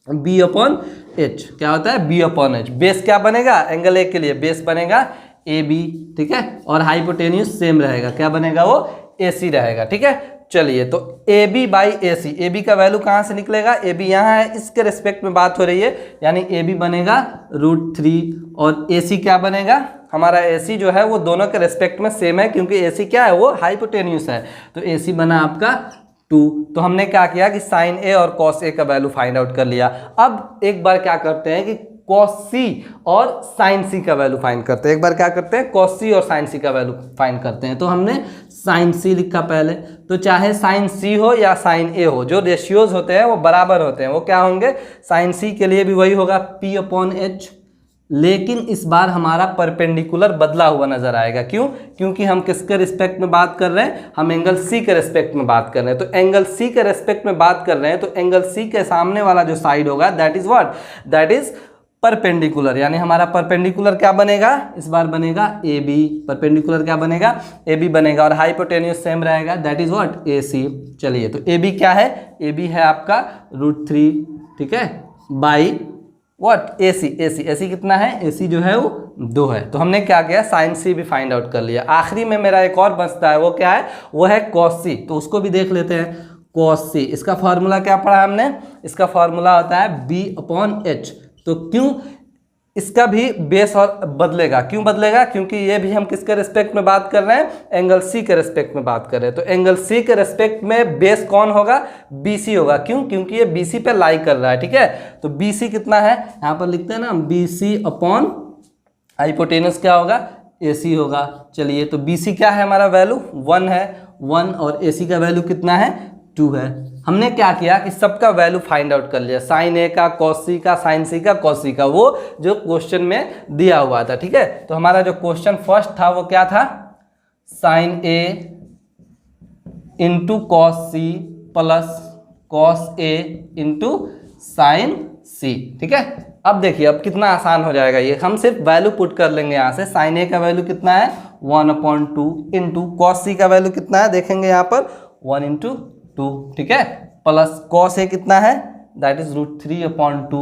बी अपॉन एच। क्या होता है, बी अपॉन एच। बेस क्या बनेगा, एंगल ए के लिए बेस बनेगा ए बी, ठीक है। और हाइपोटेन्यूज सेम रहेगा, क्या बनेगा वो, ए सी रहेगा, ठीक है। चलिए, तो A B by A C, A B का वैल्यू कहाँ से निकलेगा, ए बी यहाँ है, इसके रिस्पेक्ट में बात हो रही है, यानी ए बी बनेगा √3 और ए सी क्या बनेगा, हमारा ए सी जो है वो दोनों के रिस्पेक्ट में सेम है, क्योंकि ए सी क्या है, वो हाइपोटेन्यूज है। तो ए सी बना आपका 2। तो हमने क्या किया कि साइन ए और कॉस ए का वैल्यू फाइंड आउट कर लिया। अब एक बार क्या करते हैं कि कॉस सी और साइन सी का वैल्यू फाइंड करते हैं। एक बार क्या करते हैं, कॉस सी और साइन सी का वैल्यू फाइंड करते हैं। तो हमने साइन सी लिखा पहले, तो चाहे साइन सी हो या साइन ए हो, जो रेशियोज होते हैं वो बराबर होते हैं। वो क्या होंगे, साइन सी के लिए भी वही होगा P अपॉन एच, लेकिन इस बार हमारा परपेंडिकुलर बदला हुआ नजर आएगा। क्यों, क्योंकि हम किसके रिस्पेक्ट में बात कर रहे हैं, हम एंगल सी के रिस्पेक्ट में बात कर रहे हैं। तो एंगल सी के रिस्पेक्ट में बात कर रहे हैं, तो एंगल सी के सामने वाला जो साइड होगा that is what, that is perpendicular. यानी हमारा परपेंडिकुलर क्या बनेगा, इस बार बनेगा ए बी। परपेंडिकुलर क्या बनेगा, ए बी बनेगा, और हाइपोटेन्यूज सेम रहेगा, दैट इज व्हाट, ए सी। चलिए, तो ए बी क्या है, ए बी है आपका √3, ठीक है, by what, A C. A C, ए सी कितना है, ए सी जो है वो 2 है। तो हमने क्या किया, साइन सी भी फाइंड आउट कर लिया। आखिरी में मेरा एक और बचता है, वो क्या है, वो है कॉस सी। तो उसको भी देख लेते हैं, कॉस सी। इसका फॉर्मूला क्या पढ़ा हमने, इसका फॉर्मूला होता है बी अपॉन एच। तो क्यों इसका भी बेस और बदलेगा, क्यों बदलेगा, क्योंकि ये भी हम किसके रिस्पेक्ट में बात कर रहे हैं, एंगल सी के रिस्पेक्ट में बात कर रहे हैं। तो एंगल सी के रिस्पेक्ट में बेस कौन होगा, BC होगा। क्यों, क्योंकि ये BC पे लाई कर रहा है, ठीक है। तो BC कितना है, यहाँ पर लिखते हैं ना, BC अपॉन हाइपोटेनस क्या होगा, AC होगा। चलिए, तो BC क्या है, हमारा वैल्यू 1 है, 1, और AC का वैल्यू कितना है, 2 है। हमने क्या किया कि सबका वैल्यू फाइंड आउट कर लिया, साइन ए का, कॉस सी का, साइन सी का, कॉस सी का, वो जो क्वेश्चन में दिया हुआ था, ठीक है। तो हमारा जो क्वेश्चन फर्स्ट था वो क्या था, sine A into cos C plus cos A into sine C, ठीक है। अब देखिए, अब कितना आसान हो जाएगा ये, हम सिर्फ वैल्यू पुट कर लेंगे यहाँ से। साइन ए का वैल्यू कितना है, 1/2 इंटू कॉस सी का वैल्यू कितना है, देखेंगे यहाँ पर 1 × 2, ठीक है, प्लस कॉस ए कितना है, दैट इज √3/2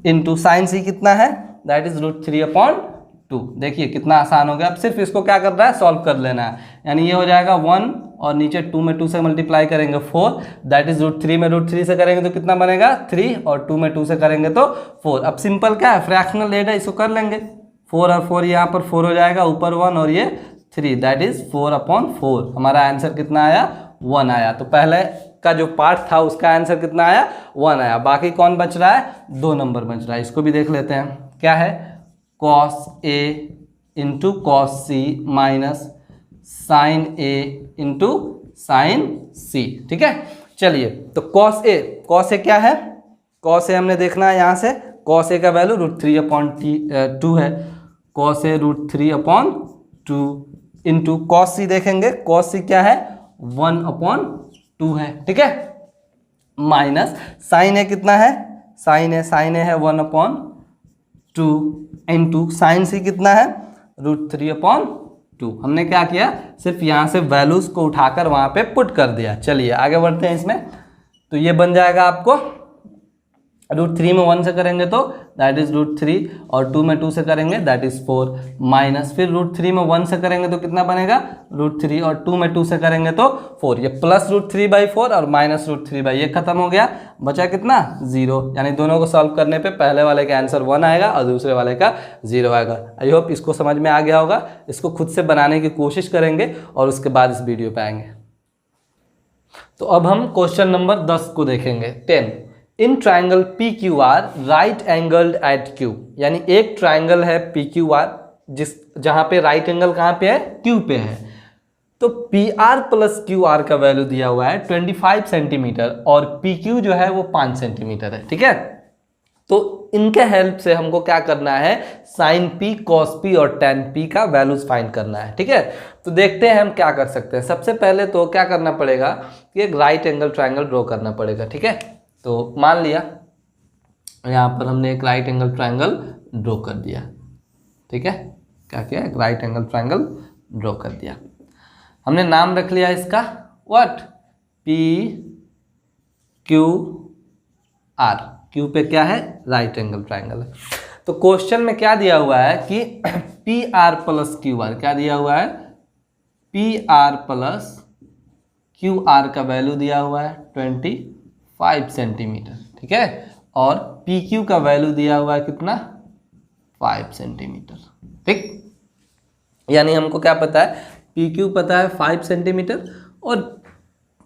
इंटू साइन सी कितना है, दैट इज √3/2। देखिए कितना आसान हो गया। अब सिर्फ इसको क्या करना है, सॉल्व कर लेना है। यानी ये हो जाएगा 1 और नीचे 2 में 2 से मल्टीप्लाई करेंगे 4, दैट इज √3 में √3 से करेंगे तो कितना बनेगा 3, और 2 में 2 से करेंगे तो 4। अब सिंपल क्या है, फ्रैक्शनल एड है, इसको कर लेंगे। 4 और 4 यहाँ पर 4 हो जाएगा, ऊपर 1 और ये 3, दैट इज 4/4। हमारा आंसर कितना आया, 1 आया। तो पहले का जो पार्ट था उसका आंसर कितना आया, 1 आया। बाकी कौन बच रहा है, 2 नंबर बच रहा है। इसको भी देख लेते हैं, क्या है, cos A into cos C minus sign A into sine C, ठीक है। चलिए, तो कॉस ए क्या है, कॉस ए हमने देखना है यहाँ से। कॉस ए का वैल्यू √3/2 है, कॉस ए √3/2 इंटू कॉस सी देखेंगे, कॉस सी क्या है, 1/2 है, ठीक है, माइनस साइन ए कितना है, साइन ए है 1/2 इंटू साइन सी कितना है, √3/2। हमने क्या किया, सिर्फ यहाँ से वैल्यूज को उठाकर वहाँ पे पुट कर दिया। चलिए आगे बढ़ते हैं इसमें। तो ये बन जाएगा आपको, √3 में 1 से करेंगे तो दैट इज √3, और 2 में 2 से करेंगे दैट इज 4, माइनस फिर √3 में 1 से करेंगे तो कितना बनेगा, √3, और 2 में 2 से करेंगे तो 4। ये प्लस √3/4 और माइनस √3/, ये खत्म हो गया, बचा कितना, 0। यानी दोनों को सॉल्व करने पे पहले वाले का आंसर 1 आएगा और दूसरे वाले का 0 आएगा। आई होप इसको समझ में आ गया होगा। इसको खुद से बनाने की कोशिश करेंगे और उसके बाद इस वीडियो पे आएंगे। तो अब हम क्वेश्चन नंबर 10 को देखेंगे। 10, in triangle PQR right angled at Q। यानी एक ट्राइंगल है PQR जहां पे राइट एंगल कहां पे है, Q पे है। तो PR + QR का वैल्यू दिया हुआ है 25 सेंटीमीटर और PQ जो है वो 5 सेंटीमीटर है, ठीक है। तो इनके हेल्प से हमको क्या करना है, साइन P, cos P और tan P का वैल्यूज फाइंड करना है, ठीक है। तो देखते हैं हम क्या कर सकते हैं। सबसे पहले तो क्या करना पड़ेगा कि एक राइट एंगल ट्राइंगल ड्रॉ करना पड़ेगा, ठीक है। तो मान लिया यहाँ पर हमने एक राइट एंगल ट्राइंगल ड्रॉ कर दिया, ठीक है। क्या किया, एक राइट एंगल ट्रायंगल ड्रॉ कर दिया। हमने नाम रख लिया इसका what, P Q R. Q पे क्या है, राइट एंगल ट्रायंगल है। तो क्वेश्चन में क्या दिया हुआ है कि P R plus Q are, क्या दिया हुआ है, P R plus Q are का वैल्यू दिया हुआ है 25 सेंटीमीटर, ठीक है, और पी क्यू का वैल्यू दिया हुआ है कितना, 5 सेंटीमीटर, ठीक। यानी हमको क्या पता है, पी क्यू पता है 5 सेंटीमीटर, और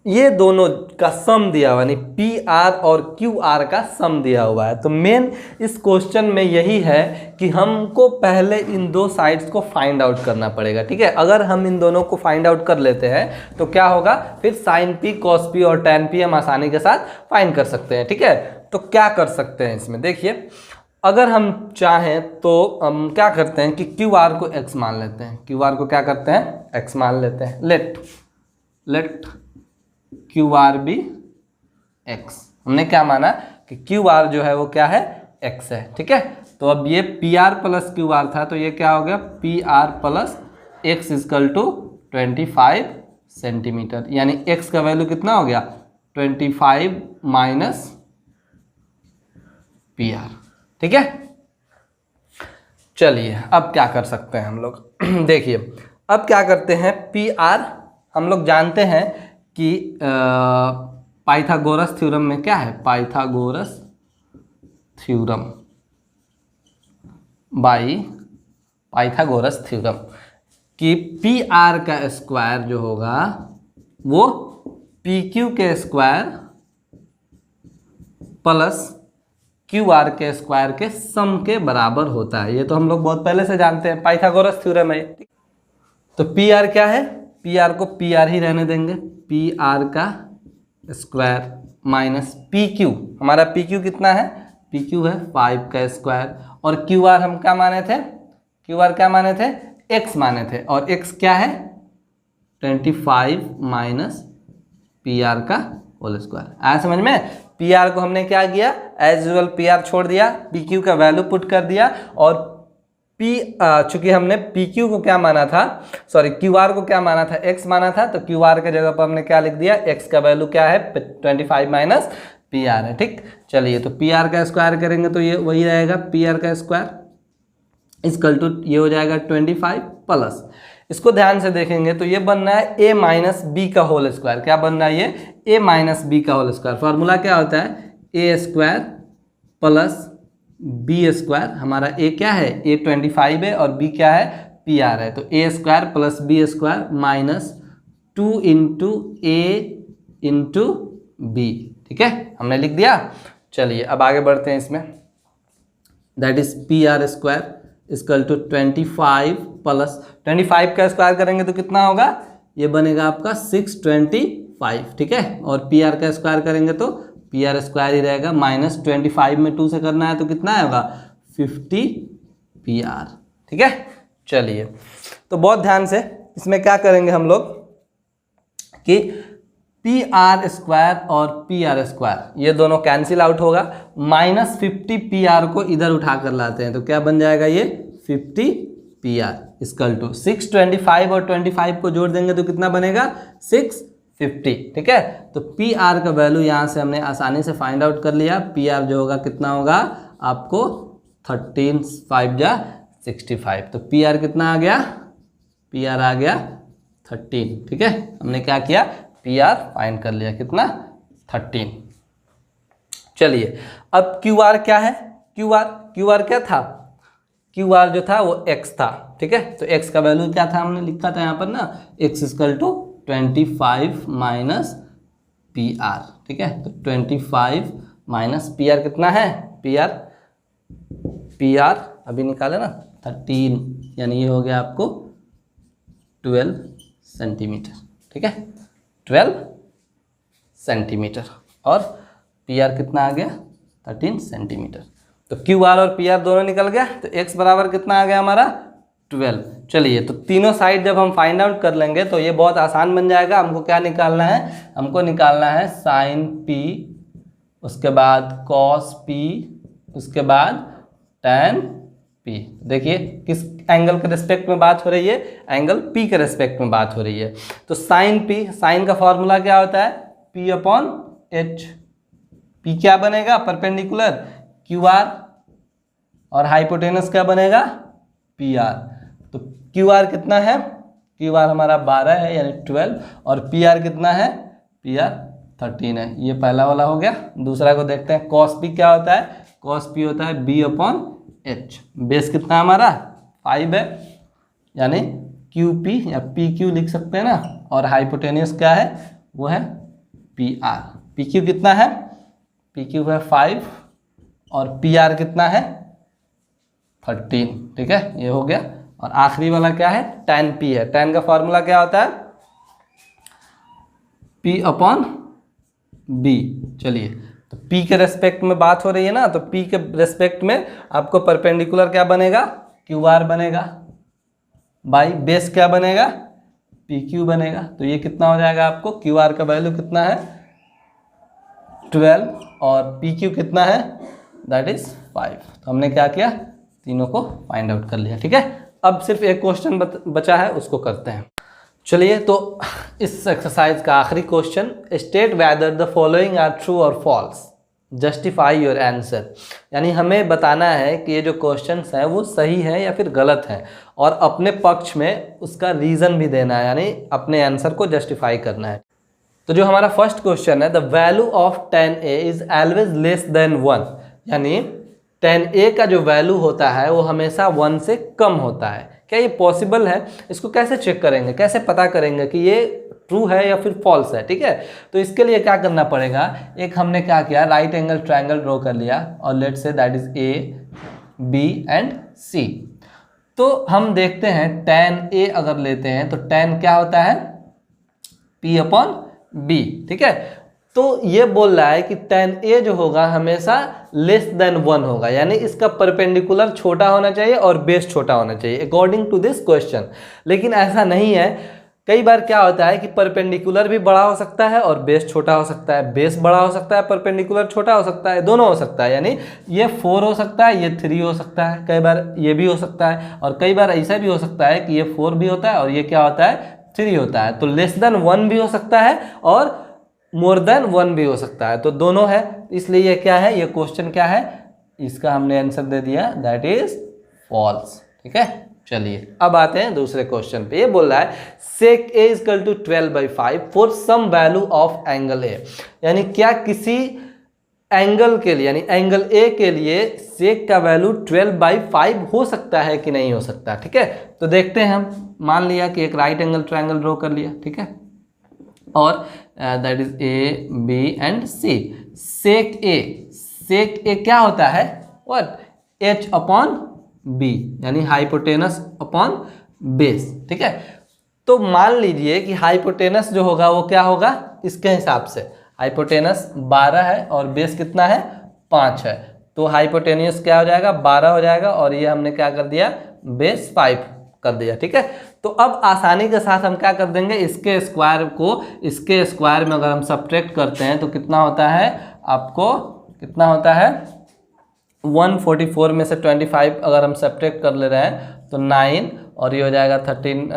ये दोनों का सम दिया हुआ है, यानी पी आर और क्यू आर का सम दिया हुआ है। तो मेन इस क्वेश्चन में यही है कि हमको पहले इन दो साइड्स को फाइंड आउट करना पड़ेगा, ठीक है। अगर हम इन दोनों को फाइंड आउट कर लेते हैं तो क्या होगा, फिर साइन पी, कॉस पी और टैन पी हम आसानी के साथ फाइंड कर सकते हैं, ठीक है। तो क्या कर सकते हैं इसमें, देखिए, अगर हम चाहें तो हम क्या करते हैं कि क्यू आर को एक्स मान लेते हैं, क्यू आर को क्या करते हैं, एक्स मान लेते हैं। Let Q R be X. हमने क्या माना कि क्यू आर जो है वो क्या है, एक्स है, ठीक है। तो अब ये P R plus Q R था, तो ये क्या हो गया, P R plus X equal to 25 centimetre, यानी एक्स का वैल्यू कितना हो गया, 25 माइनस पी आर, ठीक है। चलिए अब क्या कर सकते हैं हम लोग देखिए, अब क्या करते हैं, पी आर हम लोग जानते हैं कि पाइथागोरस थ्योरम में क्या है, Pythagoras theorem by Pythagoras theorem कि पी आर का स्क्वायर जो होगा वो पी क्यू के स्क्वायर प्लस क्यू आर के स्क्वायर के सम के बराबर होता है। ये तो हम लोग बहुत पहले से जानते हैं, पाइथागोरस थ्योरम है। तो पी आर क्या है, पी आर को पी आर ही रहने देंगे, पी आर का स्क्वायर माइनस पी क्यू, हमारा पी क्यू कितना है, पी क्यू है 5 का स्क्वायर, और क्यू आर हम क्या माने थे, क्यू आर क्या माने थे, एक्स माने थे, और एक्स क्या है 25 माइनस पी आर का होल स्क्वायर। आया समझ में। पी आर को हमने क्या किया, एज यूजुअल पी आर छोड़ दिया, पी क्यू का वैल्यू पुट कर दिया, और चूंकि हमने पी क्यू को क्या माना था, सॉरी क्यू आर को क्या माना था, एक्स माना था, तो क्यू आर के जगह पर हमने क्या लिख दिया, एक्स का वैल्यू क्या है 25 माइनस पी आर है, ठीक। चलिए तो पी आर का स्क्वायर करेंगे तो ये वही रहेगा, पी आर का स्क्वायर इक्वल टू ये हो जाएगा 25 प्लस, इसको ध्यान से देखेंगे तो ये बन रहा है ए माइनस बी का होल स्क्वायर। क्या बन रहा है ये, ए माइनस बी का होल स्क्वायर। फॉर्मूला क्या होता है, ए स्क्वायर प्लस बी स्क्वायर। हमारा ए क्या है, ए 25 है, और बी क्या है, पी आर है, तो A square plus B square minus 2 into A into B, ठीक है, हमने लिख दिया। चलिए अब आगे बढ़ते हैं इसमें, that is P R square equal to 25 plus 25 का स्क्वायर करेंगे तो कितना होगा, ये बनेगा आपका 625, ठीक है, और पी आर का स्क्वायर करेंगे तो पी आर स्क्वायर ही रहेगा, माइनस 25 में 2 से करना है तो कितना आएगा 50 पी आर, ठीक है। चलिए तो बहुत ध्यान से इसमें क्या करेंगे हम लोग कि पी आर स्क्वायर और पी आर स्क्वायर ये दोनों कैंसिल आउट होगा, माइनस 50 पी आर को इधर उठा कर लाते हैं तो क्या बन जाएगा ये 50 पी आर इक्वल टू 625 और 25 को जोड़ देंगे तो कितना बनेगा 650, ठीक है। तो पी आर का वैल्यू यहाँ से हमने आसानी से फाइंड आउट कर लिया। पी आर जो होगा कितना होगा आपको 13 5 जा 65, तो पी आर कितना आ गया, पी आर आ गया 13, ठीक है। हमने क्या किया, पी आर फाइंड कर लिया, कितना 13। चलिए अब क्यू आर क्या है, क्यू आर क्या था, क्यू आर जो था वो x था, ठीक है। तो x का वैल्यू क्या था, हमने लिखा था यहाँ पर ना, x equal to 25 minus P R, ठीक है। तो 25 माइनस पी आर कितना है, पी आर अभी निकाले ना 13, यानी ये हो गया आपको 12 सेंटीमीटर, ठीक है, 12 सेंटीमीटर, और पी आर कितना आ गया 13 सेंटीमीटर। तो क्यू आर और पी आर दोनों निकल गया, तो x बराबर कितना आ गया हमारा 12। चलिए तो तीनों साइड जब हम फाइंड आउट कर लेंगे तो ये बहुत आसान बन जाएगा। हमको क्या निकालना है, हमको निकालना है साइन p, उसके बाद कॉस p, उसके बाद टैन P। देखिए किस एंगल के रेस्पेक्ट में बात हो रही है, एंगल P के रेस्पेक्ट में बात हो रही है। तो साइन P, साइन का फॉर्मूला क्या होता है, P अपॉन H। P क्या बनेगा, परपेंडिकुलर QR, और हाइपोटेनस क्या बनेगा, PR। तो QR कितना है, QR हमारा 12 है यानी 12, और PR कितना है, PR 13 है। ये पहला वाला हो गया। दूसरा को देखते हैं, cos P क्या होता है, cos P होता है B अपॉन H। बेस कितना हमारा 5 है, यानी QP या PQ लिख सकते हैं ना, और हाइपोटेनियस क्या है, वो है PR। PQ कितना है, PQ है 5, और PR कितना है 13। ठीक है, ये हो गया। और आखिरी वाला क्या है, tan P है। tan का फॉर्मूला क्या होता है, P अपॉन B। चलिए, तो P के रेस्पेक्ट में बात हो रही है ना, तो P के रेस्पेक्ट में आपको परपेंडिकुलर क्या बनेगा, QR बनेगा, बाई बेस क्या बनेगा, PQ बनेगा। तो ये कितना हो जाएगा आपको, QR का वैल्यू कितना है 12, और PQ कितना है, दैट इज 5। तो हमने क्या किया, तीनों को फाइंड आउट कर लिया। ठीक है, अब सिर्फ एक क्वेश्चन बचा है, उसको करते हैं। चलिए, तो इस एक्सरसाइज का आखिरी question, state whether the following are true और फॉल्स, जस्टिफाई योर आंसर। यानी हमें बताना है कि ये जो क्वेश्चंस हैं वो सही है या फिर गलत है, और अपने पक्ष में उसका रीज़न भी देना है, यानी अपने आंसर को जस्टिफाई करना है। तो जो हमारा फर्स्ट क्वेश्चन है, the value of tan A is always less than 1, यानी tan A का जो वैल्यू होता है वो हमेशा 1 से कम होता है। क्या ये पॉसिबल है, इसको कैसे चेक करेंगे, कैसे पता करेंगे कि ये ट्रू है या फिर फॉल्स है। ठीक है, तो इसके लिए क्या करना पड़ेगा, एक हमने क्या किया, राइट एंगल ट्रायंगल ड्रॉ कर लिया, और let say that is A B and C। तो हम देखते हैं tan A अगर लेते हैं तो tan क्या होता है, P अपॉन B। ठीक है, तो ये बोल रहा है कि tan A जो होगा हमेशा लेस देन 1 होगा, यानी इसका परपेंडिकुलर छोटा होना चाहिए और बेस छोटा होना चाहिए अकॉर्डिंग टू दिस क्वेश्चन। लेकिन ऐसा नहीं है, कई बार क्या होता है कि परपेंडिकुलर भी बड़ा हो सकता है और बेस छोटा हो सकता है, बेस बड़ा हो सकता है, परपेंडिकुलर छोटा हो सकता है, दोनों हो सकता है। यानी ये 4 हो सकता है, ये 3 हो सकता है, कई बार ये भी हो सकता है, और कई बार ऐसा भी हो सकता है कि ये 4 भी होता है और ये क्या होता है, 3 होता है। तो लेस देन 1 भी हो सकता है और मोर देन 1 भी हो सकता है, तो दोनों है। इसलिए ये क्या है, ये क्वेश्चन क्या है, इसका हमने आंसर दे दिया, दैट इज फॉल्स। ठीक है, चलिए अब आते हैं दूसरे क्वेश्चन पे। ये बोल रहा है sec A equal to 12/5 for some value of angle A, यानी क्या किसी एंगल के लिए, यानी एंगल A के लिए sec का वैल्यू 12/5 हो सकता है कि नहीं हो सकता। ठीक है, तो देखते हैं हम, मान लिया कि एक राइट एंगल ट्रायंगल ड्रॉ कर लिया। ठीक है, और that is A B and C। sec A क्या होता है, व्हाट, H अपॉन B, यानी हाइपोटेनस अपॉन बेस। ठीक है, तो मान लीजिए कि हाइपोटेनस जो होगा वो क्या होगा, इसके हिसाब से हाइपोटेनस 12 है और बेस कितना है, 5 है, तो हाइपोटेनियस क्या हो जाएगा, 12 हो जाएगा, और ये हमने क्या कर दिया, बेस 5 कर दिया। ठीक है, तो अब आसानी के साथ हम क्या कर देंगे, इसके स्क्वायर को इसके स्क्वायर में अगर हम सब्ट्रैक्ट करते हैं तो कितना होता है, आपको कितना होता है, 144 में से 25 अगर हम सब्ट्रैक्ट कर ले रहे हैं तो 9, और ये हो जाएगा 13,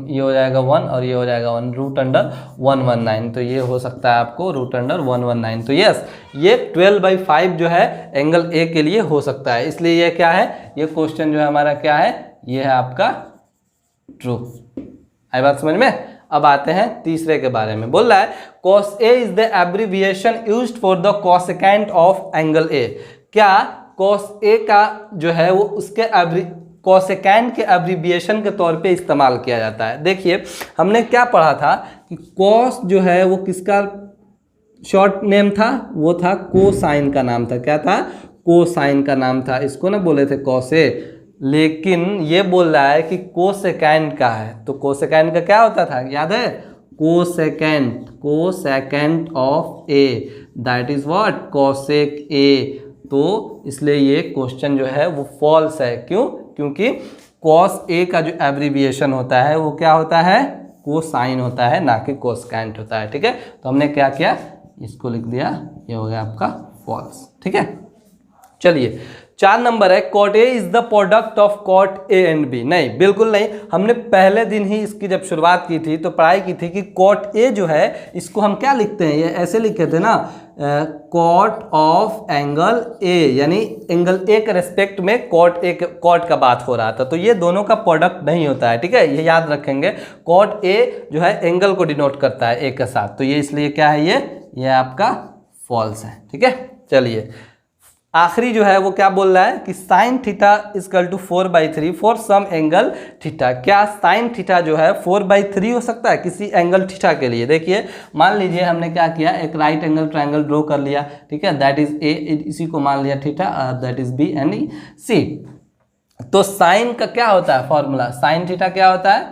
ये हो जाएगा 1 और ये हो जाएगा 1, रूट अंडर 119। तो ये हो सकता है आपको रूट अंडर 119। तो यस, ये 12/5 जो है एंगल ए के लिए हो सकता है। इसलिए ये क्या है, ये क्वेश्चन जो है हमारा क्या है, ये है आपका ट्रू। आई बात समझ में। अब आते हैं तीसरे के बारे में। बोल रहा है cos A is the abbreviation used for the cosecant of angle A। क्या cos A का जो है वो उसके कोसेकेंट के एब्रीविएशन के तौर पे इस्तेमाल किया जाता है। देखिए हमने क्या पढ़ा था कि cos जो है वो किसका शॉर्ट नेम था, वो था कोसाइन का नाम था। क्या था, कोसाइन का नाम था। इसको ना बोले थे cos A, लेकिन ये बोल रहा है कि कोसेकेंट का है। तो कोसेकेंट का क्या होता था, याद है, cosecant of A, that is what, cosec A। तो इसलिए ये क्वेश्चन जो है वो फॉल्स है। क्यों, क्योंकि cos A का जो एब्रीविएशन होता है वो क्या होता है, कोसाइन होता है, ना कि कोसेकेंट होता है। ठीक है, तो हमने क्या किया, इसको लिख दिया, ये हो गया आपका फॉल्स। ठीक है, चलिए 4 नंबर है cot A is the product of cot A and B. नहीं, बिल्कुल नहीं। हमने पहले दिन ही इसकी जब शुरुआत की थी तो पढ़ाई की थी कि कॉट ए जो है इसको हम क्या लिखते हैं, ये ऐसे लिखे थे ना, कॉट ऑफ एंगल ए, यानी एंगल ए के रेस्पेक्ट में कॉट का बात हो रहा था, तो ये दोनों का प्रोडक्ट नहीं होता है, ठीक है, ये याद रखेंगे। कॉट ए जो है एंगल को डिनोट करता है ए के साथ, तो ये इसलिए क्या है, ये आपका फॉल्स है, ठीक है। चलिए आखिरी जो है वो क्या बोल रहा है कि sine theta equal to 4/3 for some angle theta. क्या साइन थीटा जो है 4/3 हो सकता है किसी एंगल थीटा के लिए? देखिए मान लीजिए हमने क्या किया, एक राइट एंगल ट्रायंगल ड्रॉ कर लिया, ठीक है, दैट इज ए, इसी को मान लिया theta, that is B and C. तो साइन का क्या होता है फॉर्मूला, साइन थीटा क्या होता है,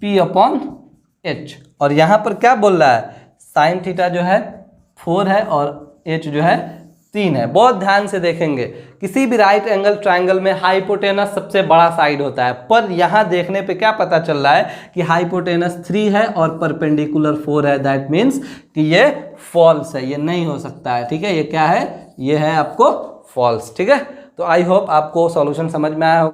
P/H। और यहाँ पर क्या बोल रहा है, साइन थीटा जो है 4 है और H जो है 3 है। बहुत ध्यान से देखेंगे, किसी भी राइट एंगल ट्रायंगल में हाइपोटेनस सबसे बड़ा साइड होता है, पर यहाँ देखने पे क्या पता चल रहा है कि हाइपोटेनस 3 है और परपेंडिकुलर 4 है, दैट मीन्स कि ये फॉल्स है, ये नहीं हो सकता है, ठीक है। ये क्या है, ये है आपको फॉल्स, ठीक है। तो आई होप आपको सॉल्यूशन समझ में आया हो।